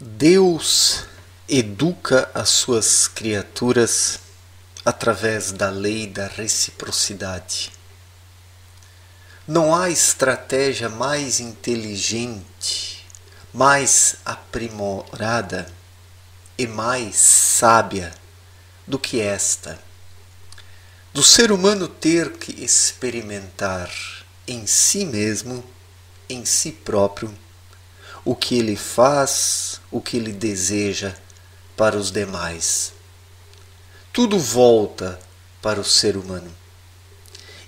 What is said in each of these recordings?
Deus educa as suas criaturas através da lei da reciprocidade. Não há estratégia mais inteligente, mais aprimorada e mais sábia do que esta, do ser humano ter que experimentar em si mesmo, em si próprio, o que ele faz, o que ele deseja para os demais. Tudo volta para o ser humano.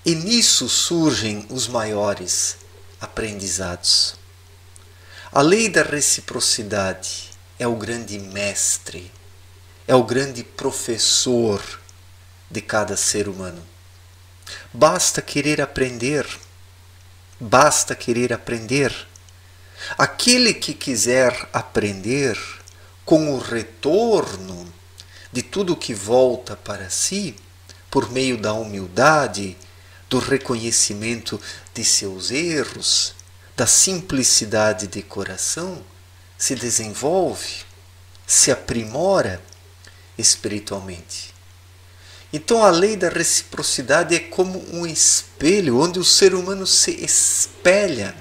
E nisso surgem os maiores aprendizados. A lei da reciprocidade é o grande mestre, é o grande professor de cada ser humano. Basta querer aprender, basta querer aprender. Aquele que quiser aprender com o retorno de tudo que volta para si, por meio da humildade, do reconhecimento de seus erros, da simplicidade de coração, se desenvolve, se aprimora espiritualmente. Então a lei da reciprocidade é como um espelho onde o ser humano se espelha,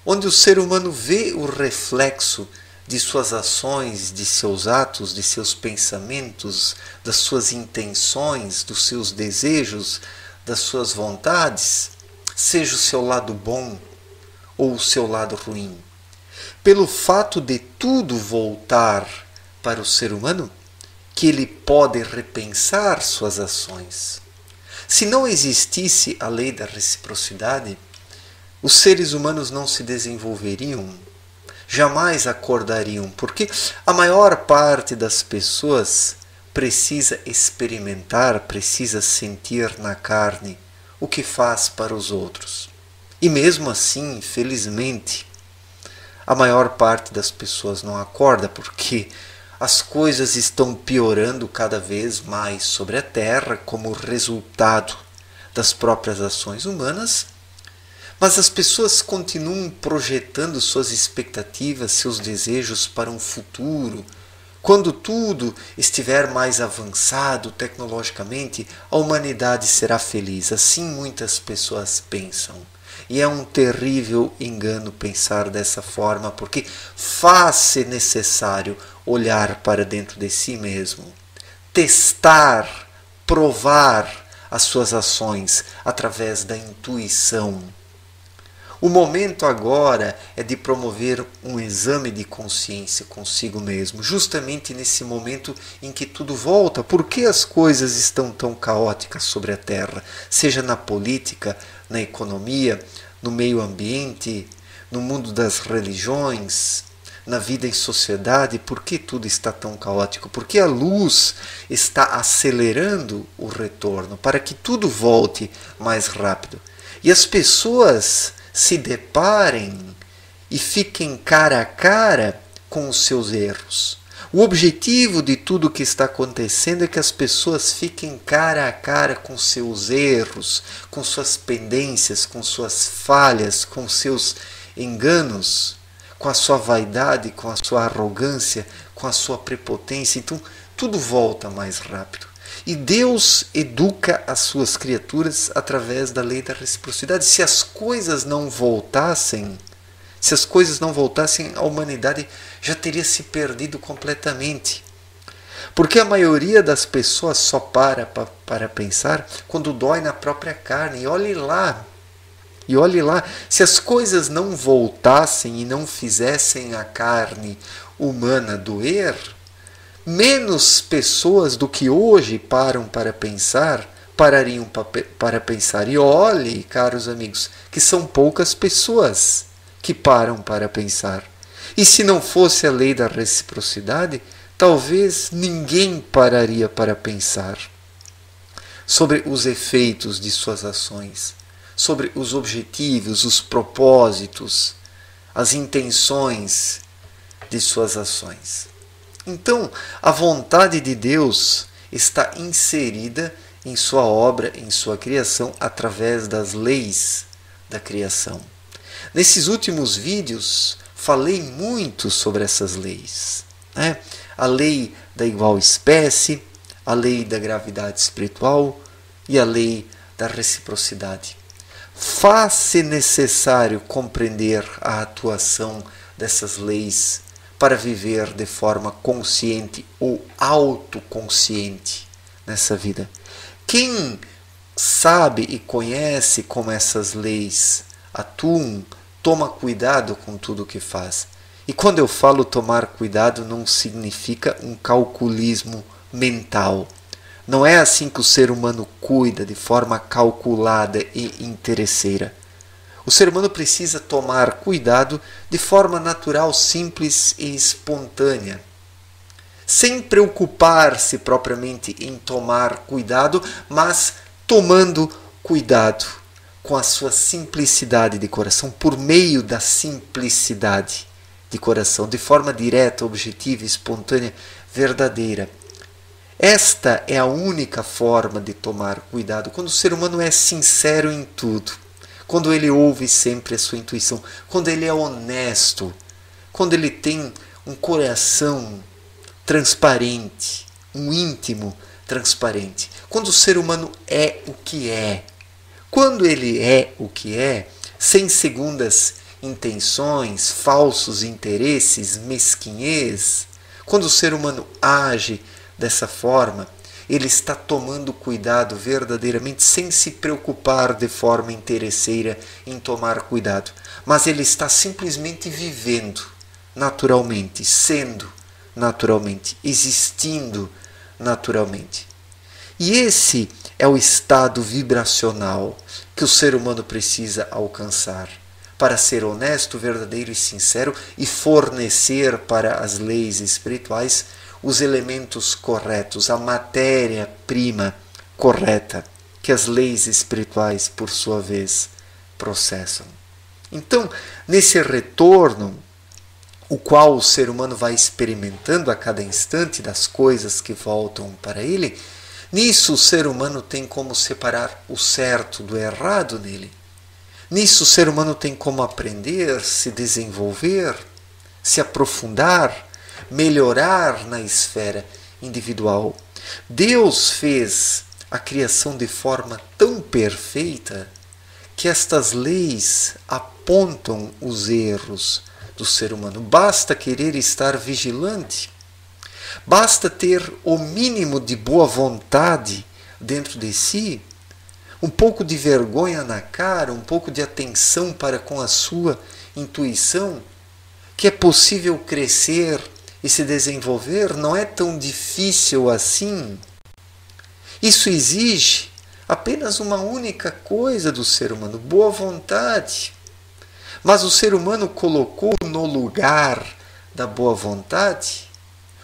onde o ser humano vê o reflexo de suas ações, de seus atos, de seus pensamentos, das suas intenções, dos seus desejos, das suas vontades, seja o seu lado bom ou o seu lado ruim. Pelo fato de tudo voltar para o ser humano, que ele pode repensar suas ações. Se não existisse a lei da reciprocidade, os seres humanos não se desenvolveriam, jamais acordariam, porque a maior parte das pessoas precisa experimentar, precisa sentir na carne o que faz para os outros. E mesmo assim, infelizmente, a maior parte das pessoas não acorda, porque as coisas estão piorando cada vez mais sobre a Terra como resultado das próprias ações humanas. Mas as pessoas continuam projetando suas expectativas, seus desejos para um futuro. Quando tudo estiver mais avançado tecnologicamente, a humanidade será feliz. Assim muitas pessoas pensam. E é um terrível engano pensar dessa forma, porque faz-se necessário olhar para dentro de si mesmo, testar, provar as suas ações através da intuição. O momento agora é de promover um exame de consciência consigo mesmo, justamente nesse momento em que tudo volta. Por que as coisas estão tão caóticas sobre a Terra? Seja na política, na economia, no meio ambiente, no mundo das religiões, na vida em sociedade. Por que tudo está tão caótico? Porque a luz está acelerando o retorno para que tudo volte mais rápido. E as pessoas se deparem e fiquem cara a cara com os seus erros. O objetivo de tudo o que está acontecendo é que as pessoas fiquem cara a cara com seus erros, com suas pendências, com suas falhas, com seus enganos, com a sua vaidade, com a sua arrogância, com a sua prepotência. Então, tudo volta mais rápido. E Deus educa as suas criaturas através da lei da reciprocidade. Se as coisas não voltassem, a humanidade já teria se perdido completamente. Porque a maioria das pessoas só para pensar quando dói na própria carne. E olhe lá, se as coisas não voltassem e não fizessem a carne humana doer, menos pessoas do que hoje param para pensar, parariam para pensar. E olhe, caros amigos, que são poucas pessoas que param para pensar. E se não fosse a lei da reciprocidade, talvez ninguém pararia para pensar sobre os efeitos de suas ações, sobre os objetivos, os propósitos, as intenções de suas ações. Então, a vontade de Deus está inserida em sua obra, em sua criação, através das leis da criação. Nesses últimos vídeos, falei muito sobre essas leis, né? A lei da igual espécie, a lei da gravidade espiritual e a lei da reciprocidade. Faz-se necessário compreender a atuação dessas leis para viver de forma consciente ou autoconsciente nessa vida. Quem sabe e conhece como essas leis atuam, toma cuidado com tudo o que faz. E quando eu falo tomar cuidado, não significa um calculismo mental. Não é assim que o ser humano cuida de forma calculada e interesseira. O ser humano precisa tomar cuidado de forma natural, simples e espontânea, sem preocupar-se propriamente em tomar cuidado, mas tomando cuidado com a sua simplicidade de coração, por meio da simplicidade de coração, de forma direta, objetiva, espontânea, verdadeira. Esta é a única forma de tomar cuidado, quando o ser humano é sincero em tudo, quando ele ouve sempre a sua intuição, quando ele é honesto, quando ele tem um coração transparente, um íntimo transparente, quando o ser humano é o que é. Quando ele é o que é, sem segundas intenções, falsos interesses, mesquinhez, quando o ser humano age dessa forma, ele está tomando cuidado verdadeiramente, sem se preocupar de forma interesseira em tomar cuidado, mas ele está simplesmente vivendo naturalmente, sendo naturalmente, existindo naturalmente. E esse é o estado vibracional que o ser humano precisa alcançar para ser honesto, verdadeiro e sincero e fornecer para as leis espirituais os elementos corretos, a matéria-prima correta que as leis espirituais, por sua vez, processam. Então, nesse retorno, o qual o ser humano vai experimentando a cada instante das coisas que voltam para ele, nisso o ser humano tem como separar o certo do errado nele. Nisso o ser humano tem como aprender, se desenvolver, se aprofundar, melhorar na esfera individual. Deus fez a criação de forma tão perfeita que estas leis apontam os erros do ser humano. Basta querer estar vigilante, basta ter o mínimo de boa vontade dentro de si, um pouco de vergonha na cara, um pouco de atenção para com a sua intuição, que é possível crescer e se desenvolver. Não é tão difícil assim. Isso exige apenas uma única coisa do ser humano: boa vontade. Mas o ser humano colocou no lugar da boa vontade,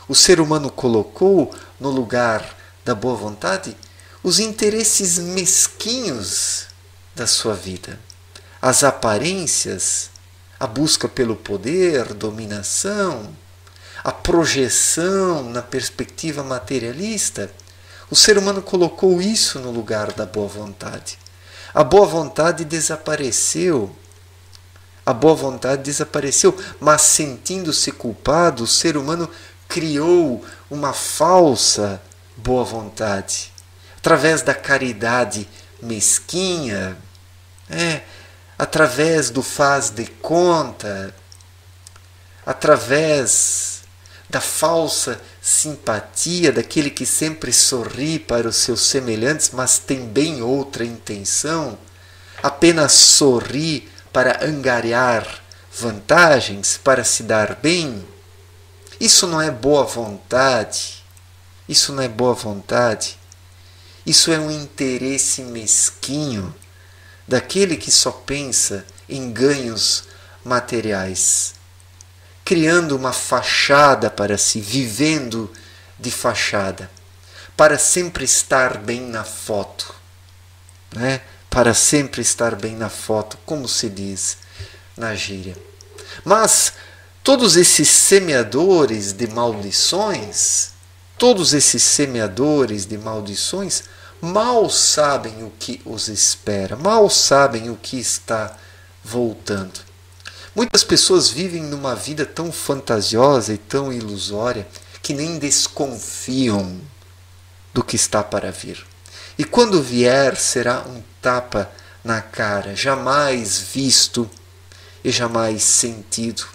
o ser humano colocou no lugar da boa vontade os interesses mesquinhos da sua vida, as aparências, a busca pelo poder, dominação, a projeção na perspectiva materialista. O ser humano colocou isso no lugar da boa vontade. A boa vontade desapareceu. A boa vontade desapareceu, mas sentindo-se culpado, o ser humano criou uma falsa boa vontade, através da caridade mesquinha, através do faz de conta, através da falsa simpatia daquele que sempre sorri para os seus semelhantes, mas tem bem outra intenção, apenas sorri para angariar vantagens, para se dar bem. Isso não é boa vontade. Isso não é boa vontade. Isso é um interesse mesquinho daquele que só pensa em ganhos materiais, criando uma fachada para si, vivendo de fachada, para sempre estar bem na foto, né? Para sempre estar bem na foto, como se diz na gíria. Mas todos esses semeadores de maldições, mal sabem o que os espera, mal sabem o que está voltando. Muitas pessoas vivem numa vida tão fantasiosa e tão ilusória que nem desconfiam do que está para vir. E quando vier, será um tapa na cara, jamais visto e jamais sentido,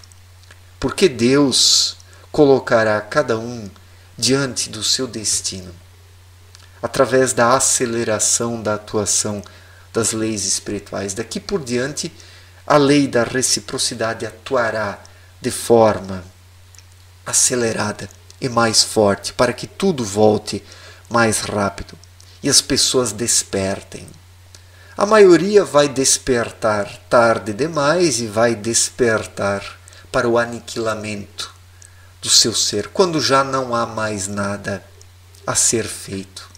porque Deus colocará cada um diante do seu destino, através da aceleração da atuação das leis espirituais. Daqui por diante, a lei da reciprocidade atuará de forma acelerada e mais forte, para que tudo volte mais rápido e as pessoas despertem. A maioria vai despertar tarde demais e vai despertar para o aniquilamento do seu ser, quando já não há mais nada a ser feito.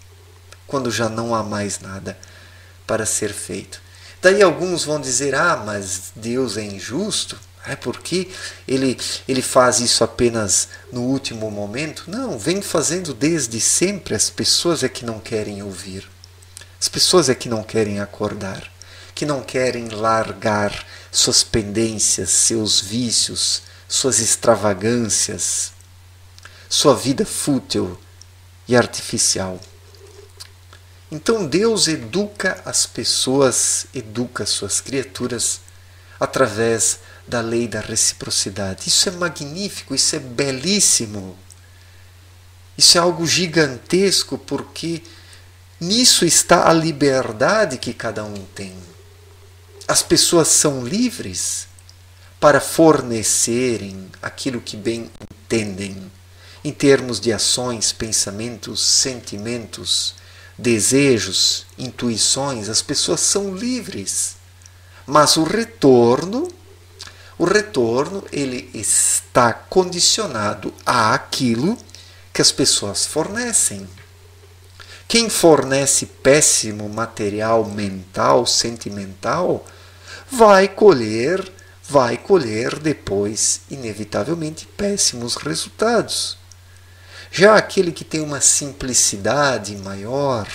Quando já não há mais nada para ser feito. Daí alguns vão dizer, mas Deus é injusto, porque ele faz isso apenas no último momento? Não, vem fazendo desde sempre. As pessoas é que não querem ouvir. As pessoas é que não querem acordar, que não querem largar suas pendências, seus vícios, suas extravagâncias, sua vida fútil e artificial. Então Deus educa as pessoas, educa suas criaturas através da lei da reciprocidade. Isso é magnífico, isso é belíssimo. Isso é algo gigantesco, porque nisso está a liberdade que cada um tem. As pessoas são livres para fornecerem aquilo que bem entendem, em termos de ações, pensamentos, sentimentos, desejos, intuições. As pessoas são livres. Mas o retorno ele está condicionado àquilo que as pessoas fornecem. Quem fornece péssimo material mental, sentimental, vai colher depois, inevitavelmente, péssimos resultados. Já aquele que tem uma simplicidade maior,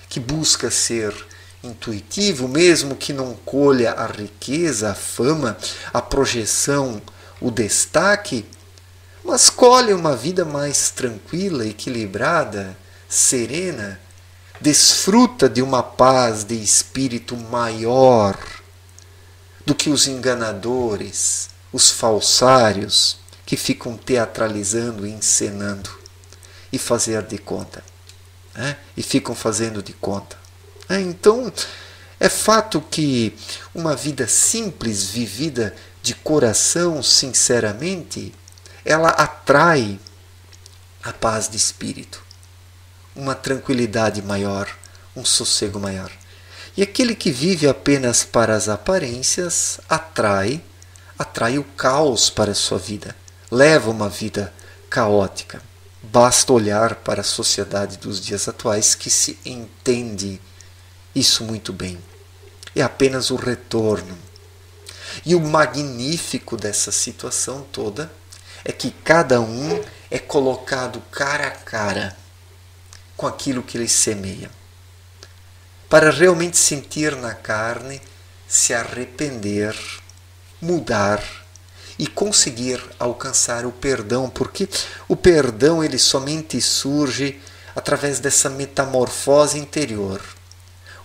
que busca ser intuitivo, mesmo que não colha a riqueza, a fama, a projeção, o destaque, mas colhe uma vida mais tranquila, equilibrada, serena, desfruta de uma paz de espírito maior do que os enganadores, os falsários, que ficam teatralizando e encenando e fazer de conta. E ficam fazendo de conta. Então, é fato que uma vida simples, vivida de coração, sinceramente, ela atrai a paz de espírito, uma tranquilidade maior, um sossego maior. E aquele que vive apenas para as aparências atrai o caos para a sua vida, leva uma vida caótica. Basta olhar para a sociedade dos dias atuais que se entende isso muito bem. É apenas o retorno. E o magnífico dessa situação toda é que cada um é colocado cara a cara com aquilo que ele semeia, para realmente sentir na carne, se arrepender, mudar e conseguir alcançar o perdão, porque o perdão ele somente surge através dessa metamorfose interior,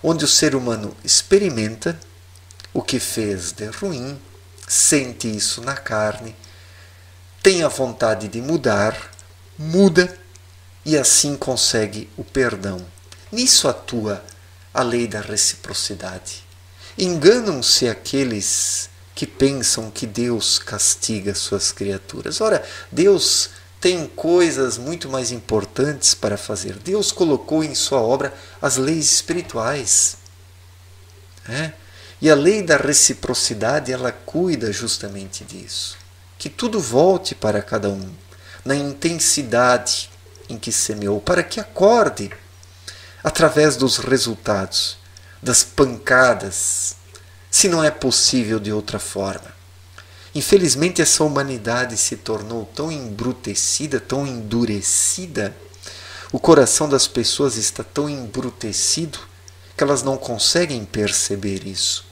onde o ser humano experimenta o que fez de ruim, sente isso na carne, tem a vontade de mudar, muda e assim consegue o perdão. Nisso atua a lei da reciprocidade. Enganam-se aqueles que pensam que Deus castiga suas criaturas. Ora, Deus tem coisas muito mais importantes para fazer. Deus colocou em sua obra as leis espirituais. E a lei da reciprocidade, ela cuida justamente disso. Que tudo volte para cada um, na intensidade em que semeou, para que acorde através dos resultados, das pancadas, se não é possível de outra forma. Infelizmente, essa humanidade se tornou tão embrutecida, tão endurecida, o coração das pessoas está tão embrutecido que elas não conseguem perceber isso.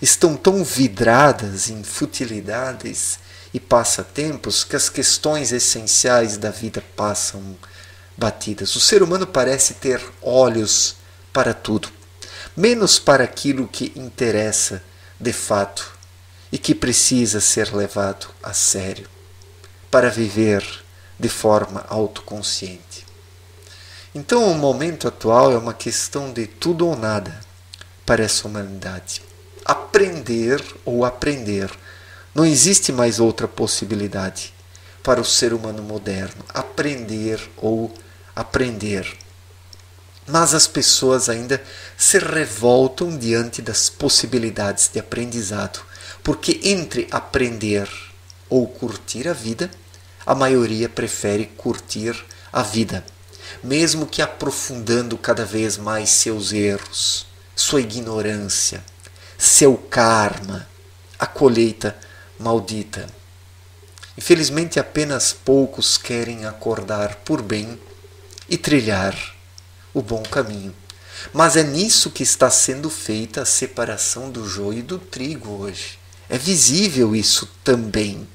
estão tão vidradas em futilidades e passatempos que as questões essenciais da vida passam batidas. O ser humano parece ter olhos para tudo, menos para aquilo que interessa de fato e que precisa ser levado a sério para viver de forma autoconsciente. Então, o momento atual é uma questão de tudo ou nada para essa humanidade. Aprender ou aprender. Não existe mais outra possibilidade para o ser humano moderno. Aprender ou aprender. Mas as pessoas ainda se revoltam diante das possibilidades de aprendizado, porque entre aprender ou curtir a vida, a maioria prefere curtir a vida, mesmo que aprofundando cada vez mais seus erros, sua ignorância, seu karma, a colheita maldita. Infelizmente, apenas poucos querem acordar por bem e trilhar o bom caminho. Mas é nisso que está sendo feita a separação do joio e do trigo hoje. É visível isso também.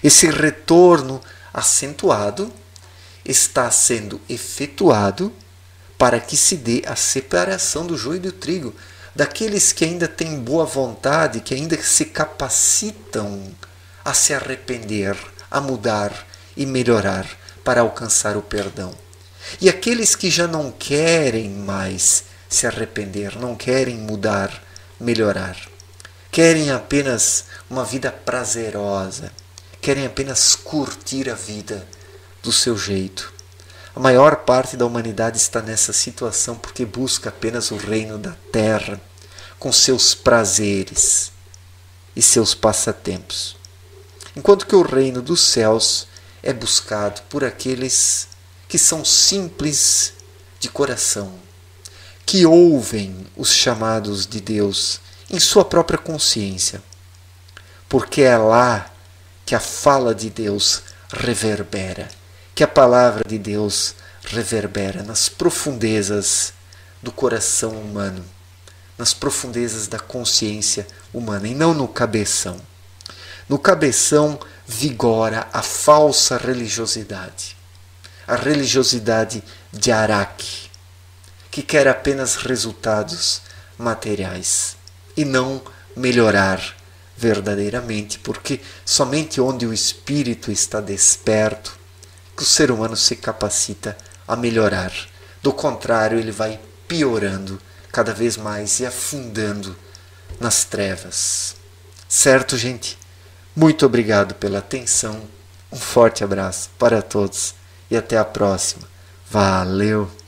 Esse retorno acentuado está sendo efetuado para que se dê a separação do joio e do trigo, daqueles que ainda têm boa vontade, que ainda se capacitam a se arrepender, a mudar e melhorar para alcançar o perdão. E aqueles que já não querem mais se arrepender, não querem mudar, melhorar, querem apenas uma vida prazerosa, querem apenas curtir a vida do seu jeito. A maior parte da humanidade está nessa situação porque busca apenas o reino da terra, com seus prazeres e seus passatempos. Enquanto que o reino dos céus é buscado por aqueles que são simples de coração, que ouvem os chamados de Deus em sua própria consciência, porque é lá que a fala de Deus reverbera, que a palavra de Deus reverbera nas profundezas do coração humano, nas profundezas da consciência humana e não no cabeção. No cabeção vigora a falsa religiosidade, a religiosidade de Araque, que quer apenas resultados materiais e não melhorar verdadeiramente, porque somente onde o espírito está desperto que o ser humano se capacita a melhorar. Do contrário, ele vai piorando cada vez mais e afundando nas trevas. Certo, gente? Muito obrigado pela atenção. Um forte abraço para todos e até a próxima. Valeu!